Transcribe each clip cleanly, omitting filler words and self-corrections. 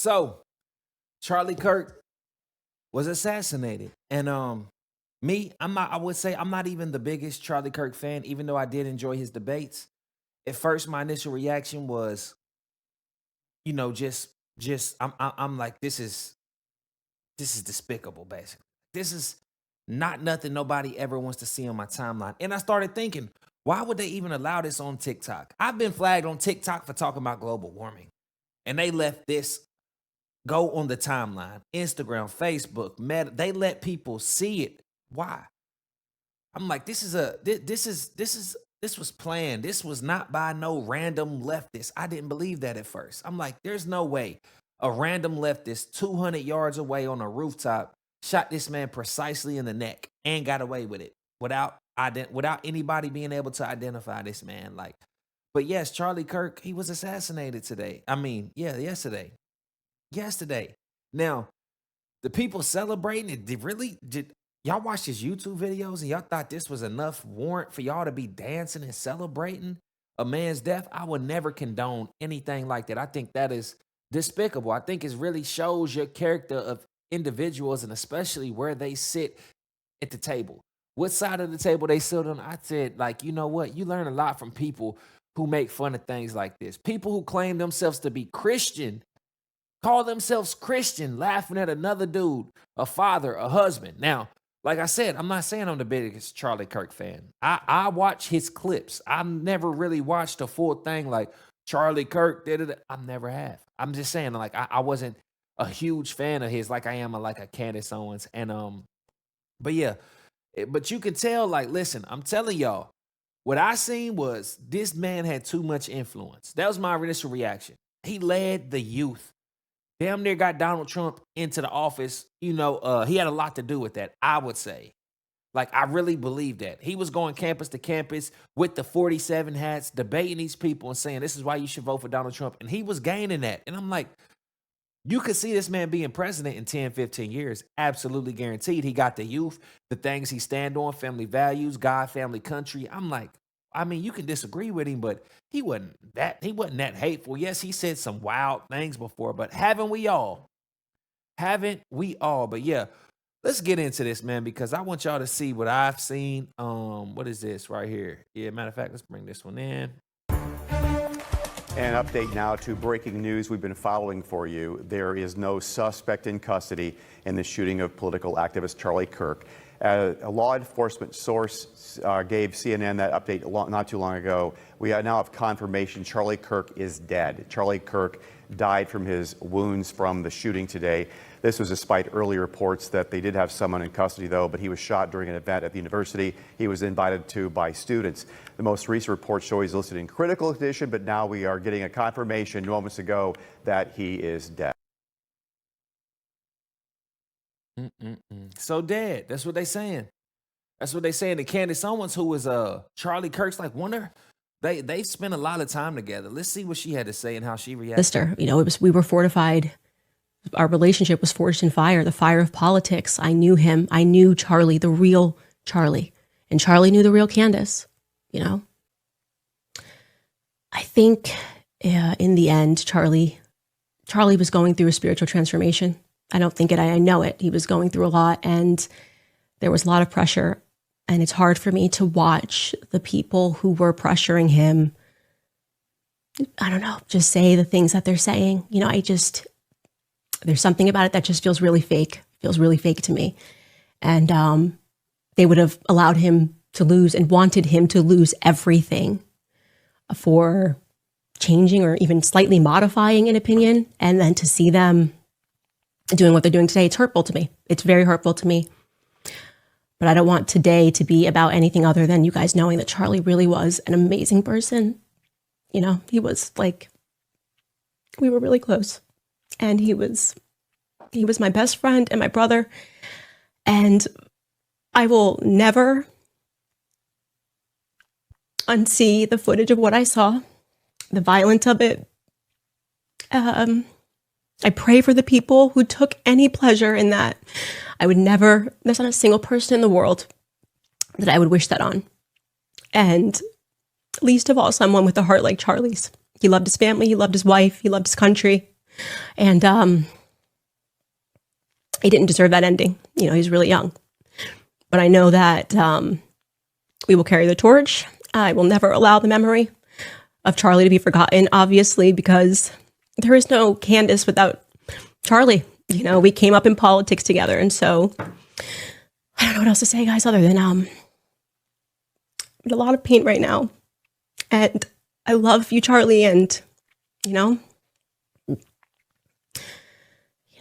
So Charlie Kirk was assassinated, and I would say I'm not even the biggest Charlie Kirk fan, even though I did enjoy his debates. At first, my initial reaction was, just I'm like, this is despicable, basically. This is not nothing nobody ever wants to see on my timeline. And I started thinking, why would they even allow this on TikTok? I've been flagged on TikTok for talking about global warming, and they left this go on the timeline, Instagram, Facebook, Meta. They let people see it. Why? I'm like, this was planned. This was not by no random leftist. I didn't believe that at first. I'm like, there's no way a random leftist 200 yards away on a rooftop shot this man precisely in the neck and got away with it without anybody being able to identify this man. Like, but yes, Charlie Kirk, he was assassinated today. I mean, yeah, yesterday. Yesterday. Now, the people celebrating it, did y'all watch his YouTube videos and y'all thought this was enough warrant for y'all to be dancing and celebrating a man's death? I would never condone anything like that. I think that is despicable. I think it really shows your character of individuals and especially where they sit at the table. What side of the table they sit on? I said, like, you know what? You learn a lot from people who make fun of things like this. People who claim themselves to be Christian call themselves Christian, laughing at another dude, a father, a husband. Now, like I said, I'm not saying I'm the biggest Charlie Kirk fan. I watch his clips. I've never really watched a full thing like Charlie Kirk. I never have. I'm just saying, like, I wasn't a huge fan of his like I am like a Candace Owens. And but yeah, but you can tell, like, listen, I'm telling y'all, what I seen was this man had too much influence. That was my initial reaction. He led the youth. Damn near got Donald Trump into the office. He had a lot to do with that, I would say. Like, I really believe that. He was going campus to campus with the 47 hats, debating these people and saying, this is why you should vote for Donald Trump. And he was gaining that. And I'm like, you could see this man being president in 10, 15 years. Absolutely guaranteed. He got the youth, the things he stand on, family values, God, family, country. I'm like, I mean, you can disagree with him, but he wasn't that hateful. Yes, he said some wild things before, but haven't we all? Haven't we all? But yeah, let's get into this, man, because I want y'all to see what I've seen. What is this right here? Yeah, matter of fact, let's bring this one in. An update now to breaking news we've been following for you. There is no suspect in custody in the shooting of political activist Charlie Kirk. A law enforcement source gave CNN that update not too long ago. We now have confirmation Charlie Kirk is dead. Charlie Kirk died from his wounds from the shooting today. This was despite early reports that they did have someone in custody, though, but he was shot during an event at the university he was invited to by students. The most recent reports show he's listed in critical condition, but now we are getting a confirmation moments ago that he is dead. So dead. That's what they saying. That's what they saying. And Candace Owens, who was Charlie Kirk's like wonder, they spent a lot of time together. Let's see what she had to say and how she reacted. Sister, we were fortified. Our relationship was forged in fire, the fire of politics. I knew him. I knew Charlie, the real Charlie, and Charlie knew the real Candace. I think in the end, Charlie was going through a spiritual transformation. I don't think it. I know it. He was going through a lot, and there was a lot of pressure. And it's hard for me to watch the people who were pressuring him, I don't know, just say the things that they're saying. There's something about it that just feels really fake to me. And they would have allowed him to lose and wanted him to lose everything for changing or even slightly modifying an opinion. And then to see them doing what they're doing today, it's hurtful to me. It's very hurtful to me. But I don't want today to be about anything other than you guys knowing that Charlie really was an amazing person. He was like, we were really close. And he was my best friend and my brother. And I will never unsee the footage of what I saw, the violence of it. I pray for the people who took any pleasure in that. There's not a single person in the world that I would wish that on. And least of all, someone with a heart like Charlie's. He loved his family, he loved his wife, he loved his country. And he didn't deserve that ending. You know, he's really young. But I know that we will carry the torch. I will never allow the memory of Charlie to be forgotten, obviously, because there is no Candace without Charlie. You know, we came up in politics together. And so I don't know what else to say, guys, other than I'm in a lot of pain right now. And I love you, Charlie. And,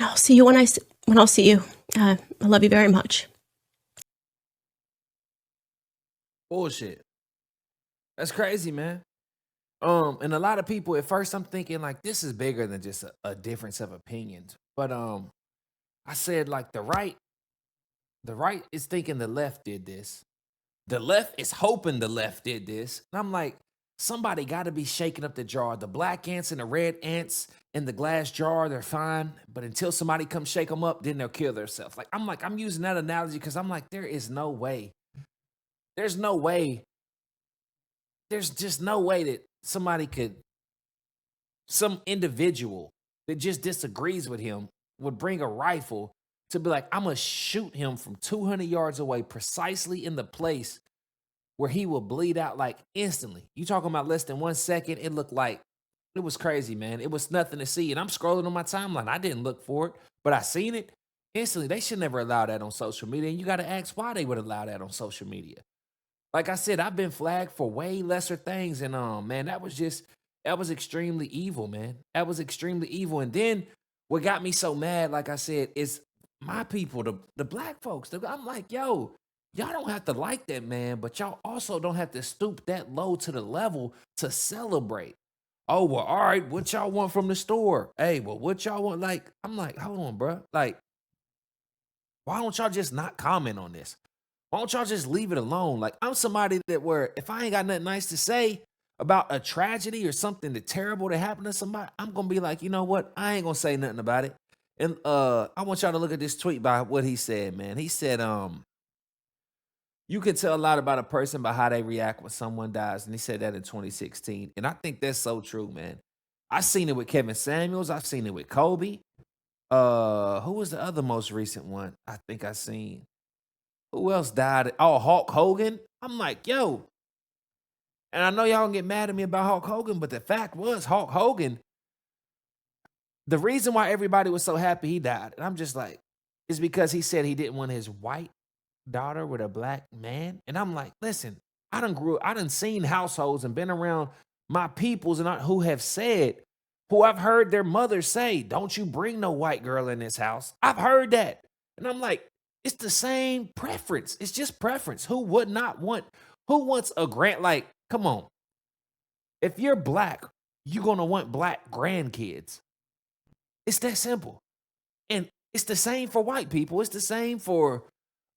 I'll see you when I'll see you. I love you very much. Bullshit. That's crazy, man. And a lot of people at first I'm thinking like this is bigger than just a difference of opinions. But I said like the right is thinking the left did this. The left is hoping the left did this. And I'm like, somebody got to be shaking up the jar. The black ants and the red ants in the glass jar, they're fine. But until somebody comes shake them up, then they'll kill themselves. I'm using that analogy because I'm like, there is no way. There's no way. There's just no way that some individual that just disagrees with him would bring a rifle to be like, I'm going to shoot him from 200 yards away, precisely in the place where he will bleed out like instantly. You talking about less than 1 second? It looked like, it was crazy, man. It was nothing to see. And I'm scrolling on my timeline. I didn't look for it, but I seen it instantly. They should never allow that on social media. And you got to ask why they would allow that on social media. Like I said, I've been flagged for way lesser things. And man, that was extremely evil, man. That was extremely evil. And then what got me so mad, like I said, is my people, the black folks. I'm like, yo, y'all don't have to like that man, but y'all also don't have to stoop that low to the level to celebrate. Oh, well, all right, what y'all want from the store? Hey, well, what y'all want? Like, I'm like, hold on, bro. Like, why don't y'all just not comment on this? Why don't y'all just leave it alone? Like, I'm somebody that where if I ain't got nothing nice to say about a tragedy or something that terrible that happened to somebody, I'm going to be like, you know what? I ain't going to say nothing about it. And I want y'all to look at this tweet by what he said, man. He said, you can tell a lot about a person by how they react when someone dies. And he said that in 2016. And I think that's so true, man. I've seen it with Kevin Samuels. I've seen it with Kobe. Who was the other most recent one? I think I seen. Who else died? Oh, Hulk Hogan. I'm like, yo. And I know y'all gonna get mad at me about Hulk Hogan, but the fact was Hulk Hogan, the reason why everybody was so happy he died, and I'm just like, is because he said he didn't want his white daughter with a black man. And I'm like, listen, I done seen households and been around my peoples and who have said, who I've heard their mothers say, don't you bring no white girl in this house. I've heard that. And I'm like, it's the same preference. It's just preference. Who wants a grant? Like, come on. If you're black, you're going to want black grandkids. It's that simple. And it's the same for white people. It's the same for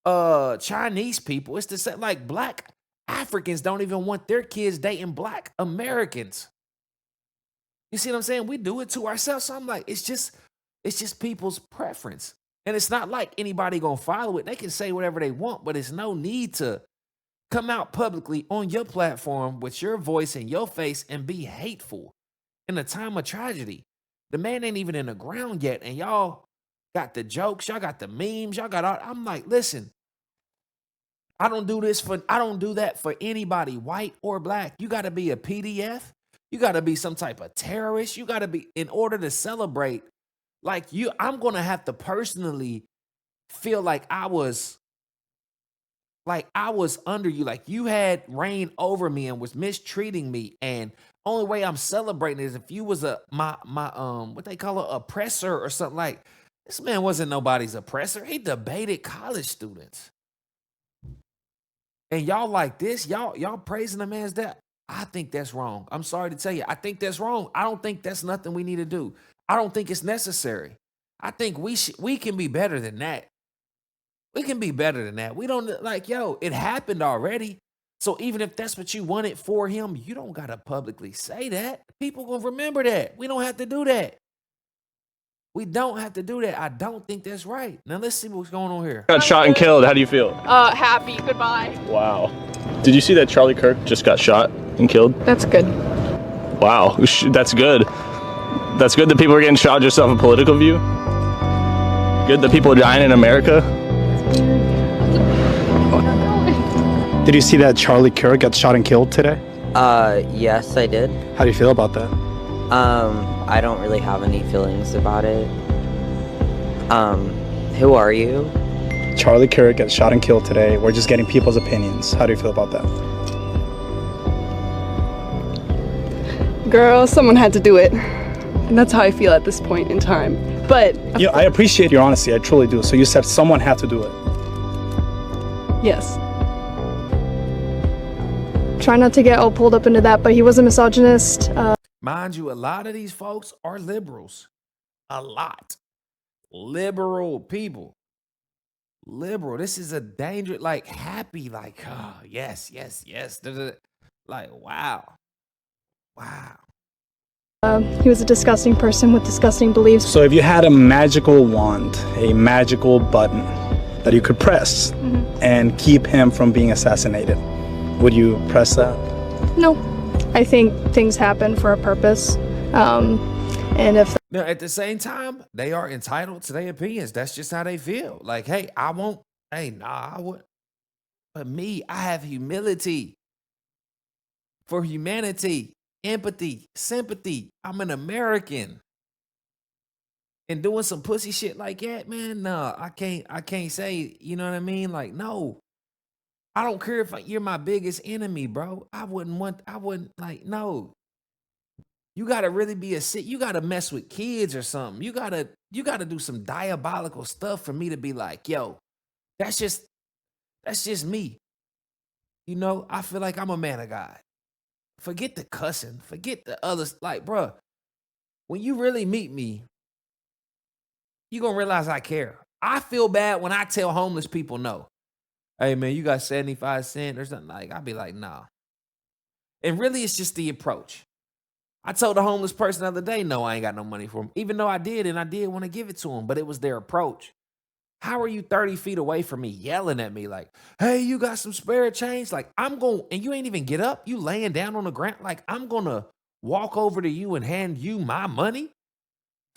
Chinese people. It's the same. Like, black Africans don't even want their kids dating black Americans. You see what I'm saying? We do it to ourselves. So I'm like, it's just people's preference. And it's not like anybody gonna follow it. They can say whatever they want, but it's no need to come out publicly on your platform with your voice and your face and be hateful in a time of tragedy. The man ain't even in the ground yet, and y'all got the jokes, y'all got the memes, y'all got all. I'm like, listen, I don't do that for anybody, white or black. You gotta be a PDF, you gotta be some type of terrorist, you gotta be, in order to celebrate. Like I'm gonna have to personally feel like I was under you, like you had reign over me and was mistreating me. And only way I'm celebrating is if you was my what they call an oppressor or something. Like, this man wasn't nobody's oppressor. He debated college students. And y'all like this, y'all praising the man's death. I think that's wrong. I'm sorry to tell you. I think that's wrong. I don't think that's nothing we need to do. I don't think it's necessary. I think we can be better than that. We can be better than that. We don't, like, yo, it happened already. So even if that's what you wanted for him, you don't got to publicly say that. People going to remember that. We don't have to do that. We don't have to do that. I don't think that's right. Now let's see what's going on here. Got shot and killed. How do you feel? Happy. Goodbye. Wow. Did you see that Charlie Kirk just got shot and killed? That's good. Wow. That's good. That's good that people are getting shot just off a political view. Good that people are dying in America. Did you see that Charlie Kirk got shot and killed today? Yes, I did. How do you feel about that? I don't really have any feelings about it. Who are you? Charlie Kirk got shot and killed today. We're just getting people's opinions. How do you feel about that? Girl, someone had to do it. And that's how I feel at this point in time. But You know, I appreciate your honesty. I truly do. So you said someone had to do it. yes. Try not to get all pulled up into that, but he was a misogynist. Mind you, a lot of these folks are liberals. A lot. Liberal people. Liberal. This is a dangerous, like happy, like, oh, yes, yes, yes. Like, wow. Wow. He was a disgusting person with disgusting beliefs. So if you had a magical wand, a magical button that you could press and keep him from being assassinated, would you press that? No. I think things happen for a purpose. And if Now, at the same time, they are entitled to their opinions. That's just how they feel. Like, hey, I won't, hey, nah, I would. But me, I have humility for humanity, empathy, sympathy. I'm an American. And doing some pussy shit like that, man, no, I can't say, you know what I mean? Like, no. I don't care if you're my biggest enemy, bro. I wouldn't, like, no. You gotta really be you gotta mess with kids or something. You gotta do some diabolical stuff for me to be like, yo, that's just me. You know, I feel like I'm a man of God. Forget the cussing, forget the others. Like, bruh, when you really meet me, you gonna realize I care. I feel bad when I tell homeless people no. Hey man, you got 75 cents or something. Like, I'd be like, nah. And really, it's just the approach. I told a homeless person the other day, no, I ain't got no money for him. Even though I did, and I did want to give it to him, but it was their approach. How are you 30 feet away from me yelling at me like, hey, you got some spare change? Like, I'm going, and you ain't even get up. You laying down on the ground. Like, I'm going to walk over to you and hand you my money?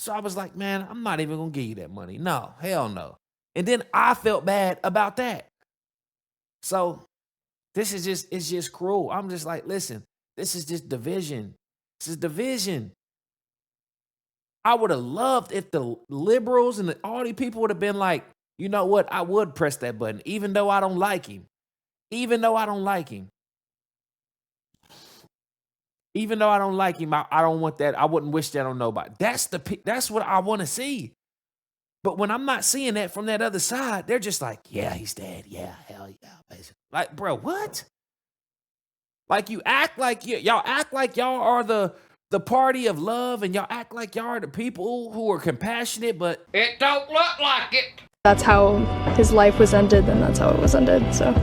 So I was like, man, I'm not even going to give you that money. No, hell no. And then I felt bad about that. So it's just cruel. I'm just like, listen, this is just division. This is division. I would have loved if the liberals and all these people would have been like, you know what? I would press that button, even though I don't like him. Even though I don't like him. Even though I don't like him, I don't want that. I wouldn't wish that on nobody. That's what I want to see. But when I'm not seeing that from that other side, they're just like, yeah, he's dead. Yeah, hell yeah. Basically. Like, bro, what? Like y'all act like y'all are the party of love, and y'all act like y'all are the people who are compassionate, but it don't look like it. that's how his life was ended, then that's how it was ended. So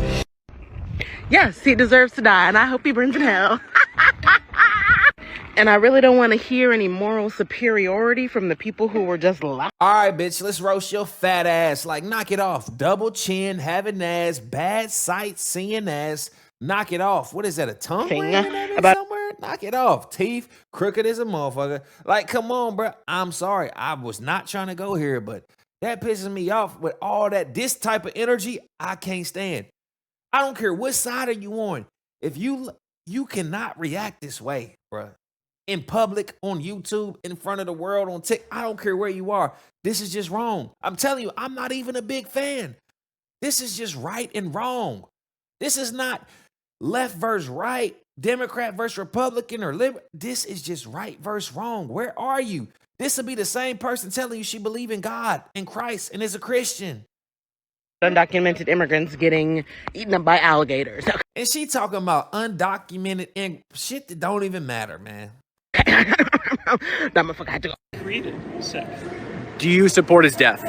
Yes, he deserves to die, and I hope he burns in hell. And I really don't want to hear any moral superiority from the people who were just lying. All right, bitch, let's roast your fat ass. Like, knock it off. Double chin, having ass, bad sight, seeing ass. Knock it off. What is that, a tongue ring in there somewhere? Knock it off. Teeth, crooked as a motherfucker. Like, come on, bro. I'm sorry. I was not trying to go here, but that pisses me off with all that. This type of energy, I can't stand. I don't care what side are you on. If you cannot react this way, bro. In public, on YouTube, in front of the world, on TikTok, I don't care where you are. This is just wrong. I'm telling you, I'm not even a big fan. This is just right and wrong. This is not left versus right, Democrat versus Republican or liberal. This is just right versus wrong. Where are you? This will be the same person telling you she believes in God and Christ and is a Christian. Undocumented immigrants getting eaten up by alligators. And she talking about undocumented and shit that don't even matter, man. That motherfucker had to go. Created sick. Do you support his death?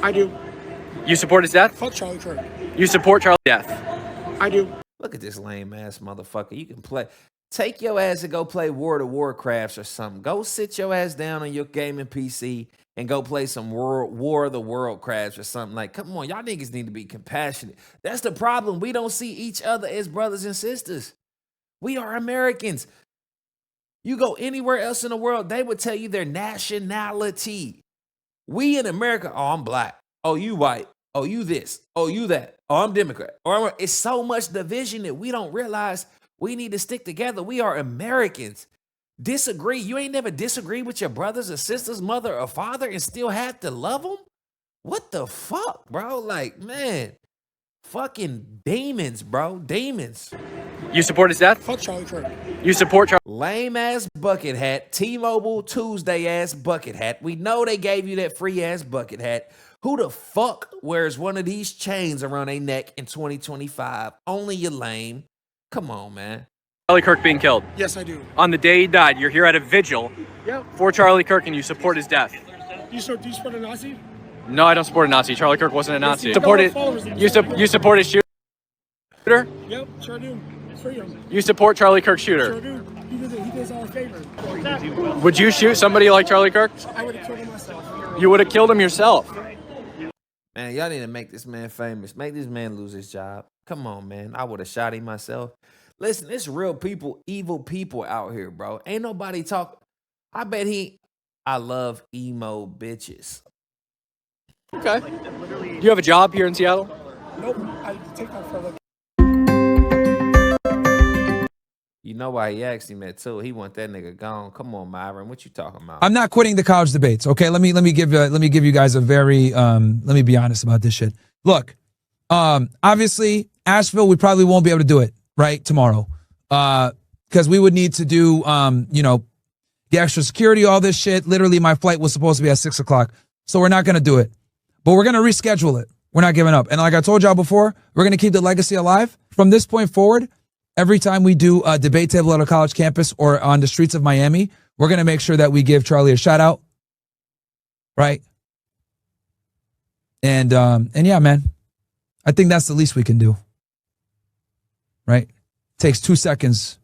I do. You support his death? Fuck Charlie Kirk. You support Charlie's death? I do. Look at this lame ass motherfucker. You can play. Take your ass and go play World of Warcraft or something. Go sit your ass down on your gaming PC and go play some War of the Worldcrafts or something. Like, come on, y'all niggas need to be compassionate. That's the problem. We don't see each other as brothers and sisters. We are Americans. You go anywhere else in the world, they would tell you their nationality. We in America, oh, I'm black. Oh, you white. Oh, you this. Oh, you that. Oh, I'm Democrat. It's so much division that we don't realize we need to stick together. We are Americans. Disagree. You ain't never disagreed with your brothers or sisters, mother or father, and still had to love them? What the fuck, bro? Like, man, fucking demons, bro. Demons. You support his death? Fuck Charlie Kirk. You support Charlie? Lame ass bucket hat, T-Mobile Tuesday ass bucket hat. We know they gave you that free ass bucket hat. Who the fuck wears one of these chains around their neck in 2025? Only you lame. Come on, man. Charlie Kirk being killed. Yes, I do. On the day he died, you're here at a vigil Yep. for Charlie Kirk and you support his death. Do you support a Nazi? No, I don't support a Nazi. Charlie Kirk wasn't a Nazi. you Support do. it. You support his shooter? Yep, sure do. Free him. You support Charlie Kirk's shooter? Sure do. He did us all a favor. Would you shoot somebody like Charlie Kirk? I would have killed him myself. You would have killed him yourself. Man, y'all need to make this man famous. Make this man lose his job. Come on, man. I would have shot him myself. Listen, it's real people, evil people out here, bro. Ain't nobody talk. I bet I love emo bitches. Okay. Do you have a job here in Seattle? Nope. I take that for a look. You know why he asked him that too. He want that nigga gone. Come on, Myron. What you talking about? I'm not quitting the college debates. Okay, let me give you guys a very let me be honest about this shit. Look, obviously Asheville, we probably won't be able to do it right tomorrow, because we would need to do the extra security, all this shit. Literally, my flight was supposed to be at 6 o'clock, so we're not gonna do it. But we're gonna reschedule it. We're not giving up. And like I told y'all before, we're gonna keep the legacy alive from this point forward. Every time we do a debate table at a college campus or on the streets of Miami, we're going to make sure that we give Charlie a shout out. Right? And yeah, man, I think that's the least we can do. Right? Takes 2 seconds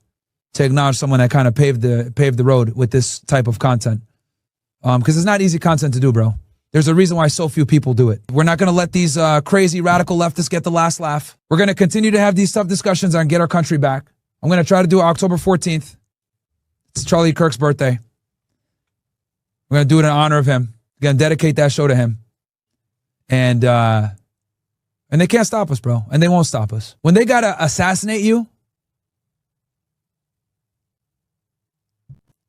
to acknowledge someone that kind of paved the road with this type of content. Because it's not easy content to do, bro. There's a reason why so few people do it. We're not going to let these crazy radical leftists get the last laugh. We're going to continue to have these tough discussions on Get Our Country Back. I'm going to try to do it October 14th. It's Charlie Kirk's birthday. We're going to do it in honor of him. We're going to dedicate that show to him. And they can't stop us, bro. And they won't stop us. When they got to assassinate you,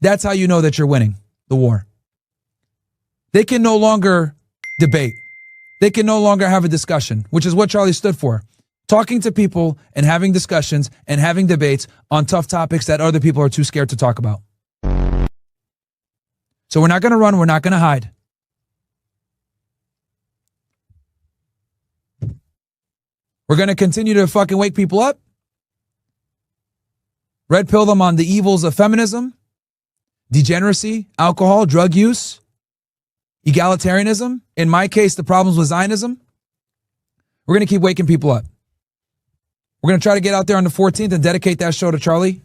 that's how you know that you're winning the war. They can no longer debate. They can no longer have a discussion, which is what Charlie stood for. Talking to people and having discussions and having debates on tough topics that other people are too scared to talk about. So we're not going to run. We're not going to hide. We're going to continue to fucking wake people up. Red pill them on the evils of feminism, degeneracy, alcohol, drug use, egalitarianism. In my case, the problems with Zionism. We're going to keep waking people up. We're going to try to get out there on the 14th and dedicate that show to Charlie.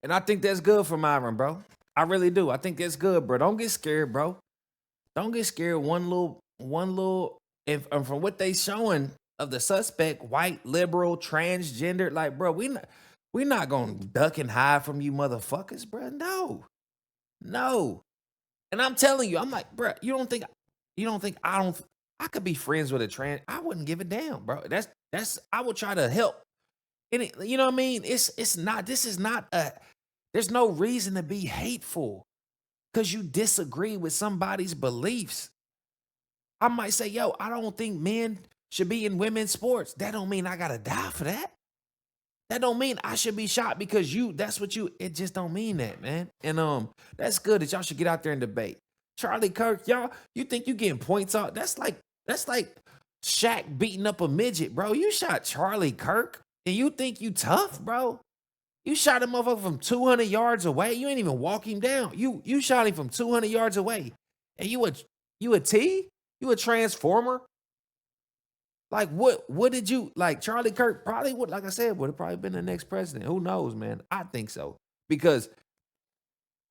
And I think that's good for Myron, bro. I really do. I think that's good, bro. Don't get scared, bro. Don't get scared. One little, and from what they showing of the suspect, white, liberal, transgender, like, bro, we not going to duck and hide from you motherfuckers, bro. No. And I'm telling you, I'm like, bro, you don't think I could be friends with a trans? I wouldn't give a damn, bro. That's I would try to help. And you know what I mean? There's no reason to be hateful because you disagree with somebody's beliefs. I might say, yo, I don't think men should be in women's sports. That don't mean I gotta die for that. That don't mean I should be shot because it just don't mean that, man. And that's good that y'all should get out there and debate. Charlie Kirk, y'all, you think you getting points out? That's like Shaq beating up a midget, bro. You shot Charlie Kirk and you think you tough, bro? You shot a motherfucker from 200 yards away. You ain't even walk him down. You shot him from 200 yards away. And you a T? You a transformer? Like what did you like? Charlie Kirk probably would, like I said, would have probably been the next president. Who knows, man? I think so. Because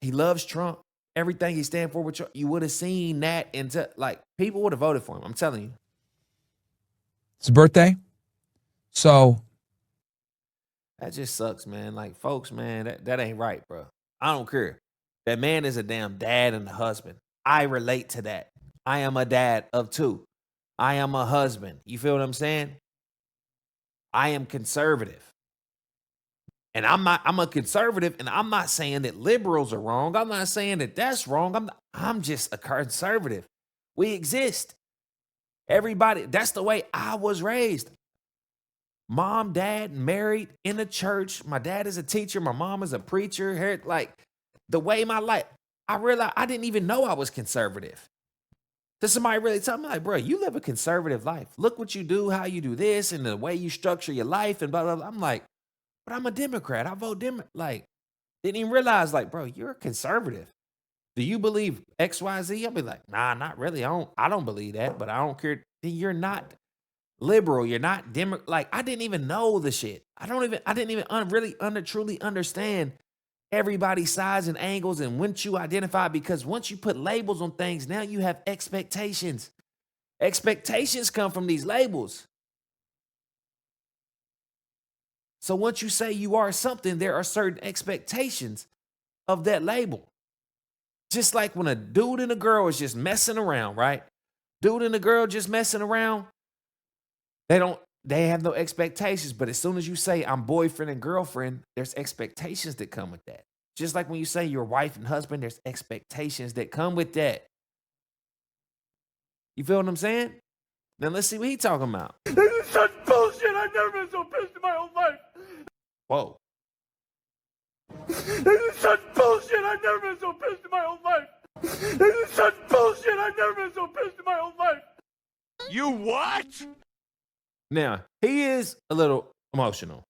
he loves Trump. Everything he stand for with Trump, you would have seen that like people would have voted for him. I'm telling you. It's his birthday. So that just sucks, man. Like, folks, man, that ain't right, bro. I don't care. That man is a damn dad and a husband. I relate to that. I am a dad of 2. I am a husband. You feel what I'm saying? I am conservative. And I'm a conservative, and I'm not saying that liberals are wrong. I'm not saying that that's wrong. I'm just a conservative. We exist. Everybody, that's the way I was raised. Mom, dad, married, in a church. My dad is a teacher. My mom is a preacher. Like, the way my life, I realized I didn't even know I was conservative. Does somebody really tell me, like, bro, you live a conservative life. Look what you do, how you do this, and the way you structure your life, and blah, blah, blah. I'm like, but I'm a Democrat. I vote Democrat. Like, didn't even realize, like, bro, you're a conservative. Do you believe XYZ? I'll be like, nah, not really. I don't believe that, but I don't care. You're not liberal. You're not Democrat. Like, I didn't even know the shit. I didn't even really truly understand everybody's sides and angles and once you identify, because once you put labels on things, now you have expectations. Expectations come from these labels. So once you say you are something, there are certain expectations of that label. Just like when a dude and a girl is just messing around, right? Dude and a girl just messing around, they have no expectations. But as soon as you say I'm boyfriend and girlfriend, there's expectations that come with that. Just like when you say you're wife and husband, there's expectations that come with that. You feel what I'm saying? Now let's see what he's talking about. This is such bullshit. I've never been so pissed in my whole life. Whoa. This is such bullshit. I've never been so pissed in my whole life. This is such bullshit. I've never been so pissed in my whole life. You what? Now, he is a little emotional.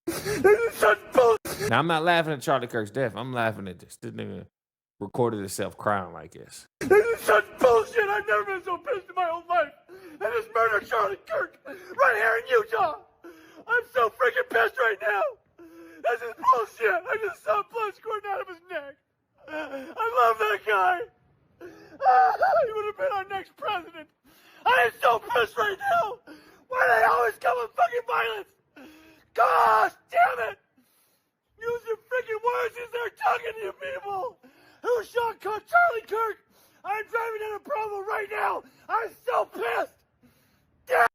This is such bullshit. Now, I'm not laughing at Charlie Kirk's death. I'm laughing at this. This nigga recorded himself crying like this. This is such bullshit. I've never been so pissed in my whole life. And this murder Charlie Kirk right here in Utah. I'm so freaking pissed right now. This is bullshit. I just saw blood squirting out of his neck. I love that guy. He would have been our next president. I am so pissed right now. Why do they always come with fucking violence? Gosh damn it. Use your freaking words as they're talking to you people. Who shot Charlie Kirk? I'm driving down a Provo right now. I'm so pissed. Damn.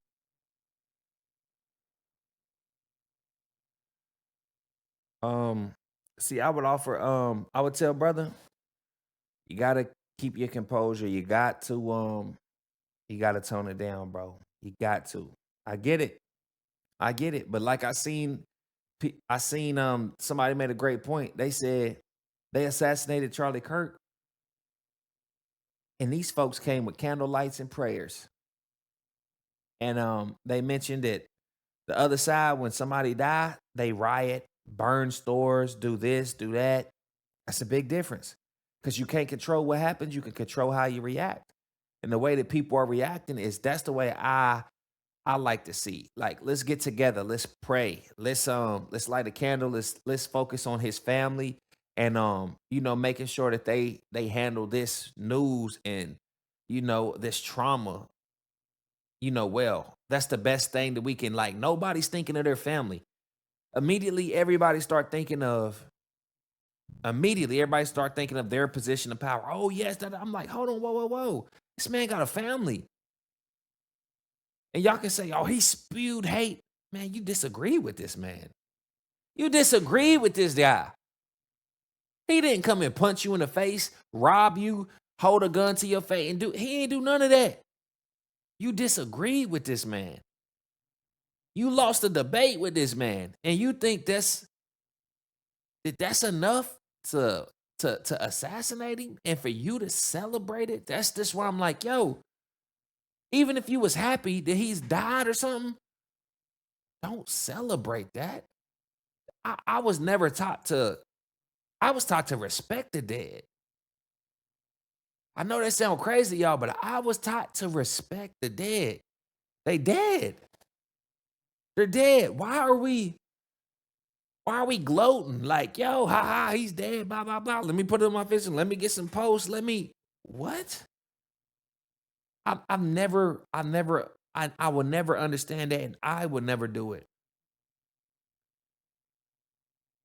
See, I would offer, I would tell brother, you gotta keep your composure. You got to tone it down, bro. You got to. I get it. But like I seen somebody made a great point. They said they assassinated Charlie Kirk, and these folks came with candle lights and prayers. And they mentioned that the other side, when somebody died, they riot, burn stores, do this, do that. That's a big difference. Because you can't control what happens, you can control how you react. And the way that people are reacting that's the way I like to see. Like, let's get together, let's pray, let's light a candle, let's focus on his family, and making sure that they handle this news and this trauma well. That's the best thing that we can, like, nobody's thinking of their family. Immediately everybody start thinking of their position of power. Oh yes, I'm like, hold on, whoa. This man got a family. And y'all can say, oh, he spewed hate. Man, you disagree with this man. You disagree with this guy. He didn't come and punch you in the face, rob you, hold a gun to your face, and he ain't do none of that. You disagree with this man. You lost a debate with this man, and you think that's enough to assassinate him and for you to celebrate it? That's just where I'm like, yo, even if you was happy that he's died or something, don't celebrate that. I was taught to respect the dead. I know that sounds crazy, y'all, but I was taught to respect the dead. They dead. They're dead. Why are we gloating? Like, yo, he's dead, blah, blah, blah. Let me put it on my face and let me get some posts. What? I will never understand that, and I would never do it.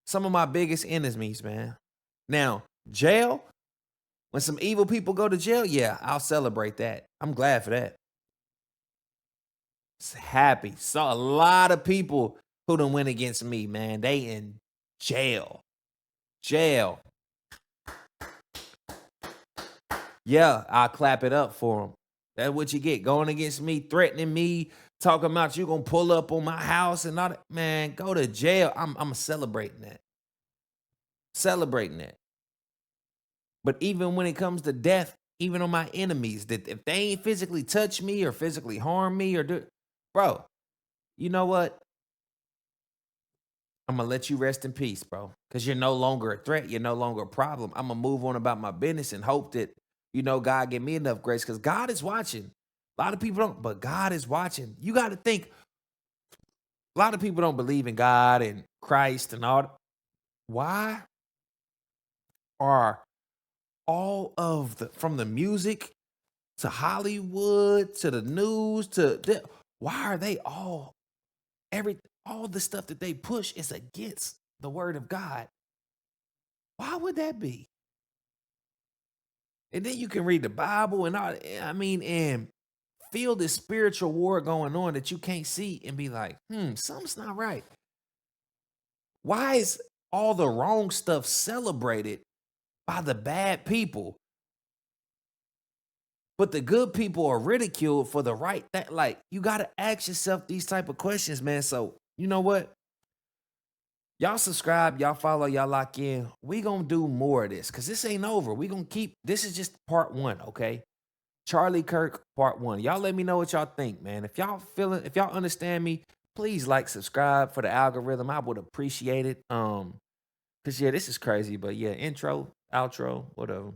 Some of my biggest enemies, man. Now, jail, when some evil people go to jail, yeah, I'll celebrate that. I'm glad for that. It's happy. Saw a lot of people who done went against me, man. They in jail. Jail. Yeah, I'll clap it up for them. That's what you get. Going against me, threatening me, talking about you gonna pull up on my house and all that. Man, go to jail. I'm celebrating that. Celebrating that. But even when it comes to death, even on my enemies, that if they ain't physically touch me or physically harm me or do, bro, you know what? I'm gonna let you rest in peace, bro. Because you're no longer a threat. You're no longer a problem. I'm gonna move on about my business and hope that, God give me enough grace. Because God is watching. A lot of people don't, but God is watching. You got to think, a lot of people don't believe in God and Christ and all. Why are all of from the music to Hollywood to the news why are they all the stuff that they push is against the word of God? Why would that be? And then you can read the Bible and all, and feel this spiritual war going on that you can't see and be like, something's not right. Why is all the wrong stuff celebrated by the bad people, but the good people are ridiculed for the right thing? Like, you got to ask yourself these type of questions, man. So, you know what? Y'all subscribe, y'all follow, y'all lock in. We gonna do more of this because this ain't over. We gonna keep, this is just part 1, okay? Charlie Kirk, part 1. Y'all let me know what y'all think, man. If y'all understand me, please like, subscribe for the algorithm. I would appreciate it. Cause yeah, this is crazy, but yeah, intro, outro, whatever.